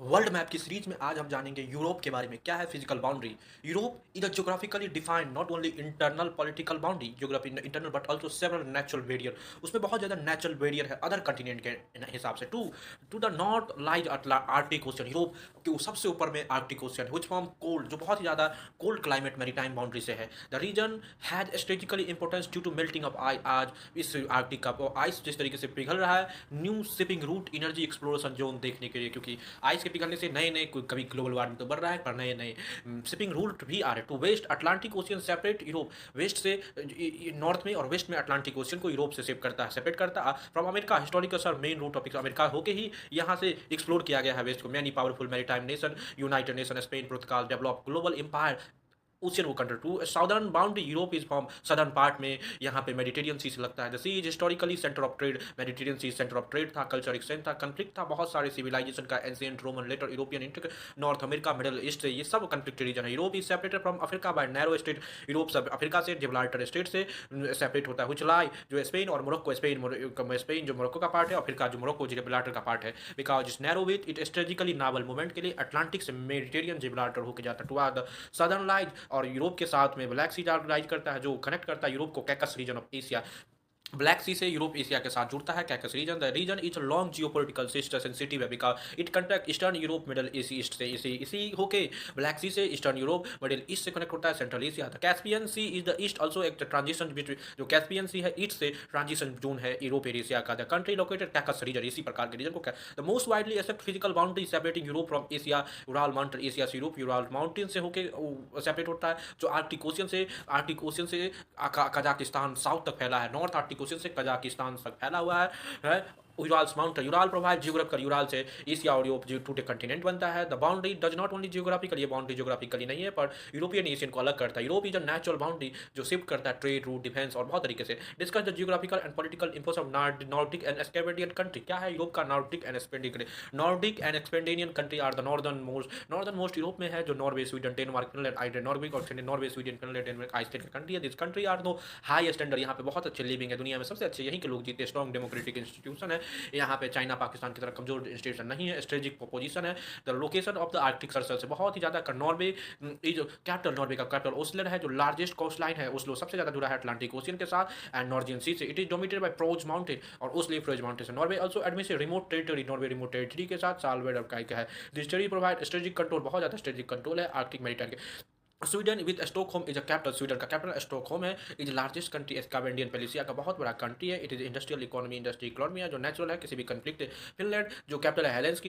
World map की series में आज हम जानेंगे यूरोप के बारे में। क्या है physical boundary? Europe is a geographically defined not only internal political boundary geography internal but also several natural barrier. उसमें बहुत ज़्यादा नेचुरल बैरियर है अदर कंटिनेंट के हिसाब से। To to the north lies arctic ocean. Europe के सबसे ऊपर में arctic ocean which form cold, जो बहुत ही ज़्यादा कोल्ड क्लाइमेट मैरीटाइम बाउंड्री से है। The region has strategically importance due to melting of ice. आज इस आर्टिक का आइस जिस तरीके से पिघल रहा है, new shipping root energy exploration zone देखने के लिए, क्योंकि आइस के पिघलने से नए नए कभी ग्लोबल वार्मिंग तो बढ़ रहा है पर नए नए शिपिंग रूट भी आ रहे हैं। To west Atlantic ocean separate Europe. West से नॉर्थ में और वेस्ट में अटलांटिक ओशियन को यूरोप से सेपरेट करता है from America. Historical sir main route of America होके ही यहाँ से एक्सप्लोर किया गया है वेस्ट को। Many powerful maritime nation, United Nation, Spain, पुर्तगाल डेवलप ग्लोबल एम्पायर ओशियन वो country. To southern boundary Europe is from southern part में यहाँ पे मेडिटेरियन सी से लगता है। The sea is historically centre of trade. Mediterranean sea centre of trade था, culture exchange था, कंफ्लिक्ट था, बहुत सारे सिविलाइजेशन का, ancient Roman, later European, North America, Middle East से ये सब कंफ्लिक्ट रीजन है। Europe is separated from Africa by narrow strait. Europe सब अफ्रीका से जिब्राल्टर स्टेट से सेपरेट होता है। व्हिच लाई जो स्पेन और मोरक्को, स्पेन जो मोरक्को का पार्ट है, अफ्रीका जो मोरक्को जिब्राल्टर का पार्ट है। बिकॉज इस narrow with it strategically naval movement के लिए अटलांटिक से मेडिटेरियन जिब्राल्टर होकर जाता है। टू द सदर्न लाइज और यूरोप के साथ में ब्लैक सी राइज करता है, जो कनेक्ट करता है यूरोप को Caucasus region of Asia. Black sea से यूरोप एशिया के साथ जुड़ता है Caucasus region. The region is long geopolitical sensitive है because it connect eastern Europe Middle East से। इसी होके ब्लैक सी से ईस्टर्न यूरोप मिडल ईस्ट से कनेक्ट होता है central Asia. The Caspian sea is the east also एक transition between, जो कैस्पियन सी है ईस्ट से ट्रांजिशन जोन है यूरोप एशिया का। The country located Caucasus region, इसी प्रकार के रीजन को the most widely accept physical boundary separating Europe from Asia. Ural mountain Asia से यूरोप यूराल माउंटेन से होके सेपरेट होता है, जो आर्टिक ओशियन से कजाकिस्तान साउथ तक फैला है। नॉर्थ आर्टिक ओशियन से कजाकिस्तान तक फैला हुआ है। Urals mountain, Ural provide geographical, Ural से एशिया और यूरोप टूटे कंटिनेंट बनता है। The boundary does not only geographical, ये बाउंड्री जियोग्राफिकली नहीं है पर यूरोपियन एशियन को अलग करता है। Europe is a natural boundary जो शिफ्ट करता है ट्रेड रूट, डिफेंस और बहुत तरीके से। Discuss the geographical and political importance of Nordic and Scandinavian country. क्या है यूरोप का Nordic and Scandinavian? Nordic and Scandinavian country are the northernmost Europe में है, जो Norway, Sweden, Denmark, Finland, Norway और Norway, Sweden, Finland, Denmark, Iceland की country है। This country are no high standard, यहाँ पे बहुत अच्छे लिविंग है, दुनिया में सबसे अच्छे यहीं के लोग जीते। स्ट्रॉन्ग डेमोक्रेटिक इंस्टीट्यूशन है यहाँ पे। चाइना पाकिस्तान की तरह कमजोर इंस्टीट्यूशन नहीं है। स्ट्रेटेजिक पोजीशन है। The location of the Arctic circle से बहुत ही ज्यादा। नॉर्वे जो कैपिटल, नॉर्वे का कैपिटल ओस्लो है, जो लार्जेस्ट कोस्ट लाइन है। ओस्लो सबसे ज्यादा जुड़ा है अटलांटिक ओशियन के साथ एंड नॉर्जियन सी से। It is dominated by pros mountain और ओस्लो फ्रोज माउंटेन से। Norway also admits remote territory, Norway remote territory के साथ सालवेड का है। This territory provide strategic control, बहुत ज्यादा स्ट्रेटेजिक कंट्रोल है आर्कटिक मैरीटाइम के। Sweden with Stockholm is a capital, Sweden का कैपिटल स्टॉकहोम है। Is largest country Scandinavian peninsula का बहुत बड़ा कंट्री है। इट इज इंडस्ट्रियल इकोनॉमी है जो नेचुरल है, किसी भी कंफ्लिक्ट। फिनलैंड जो कैपिटल है हेलेंस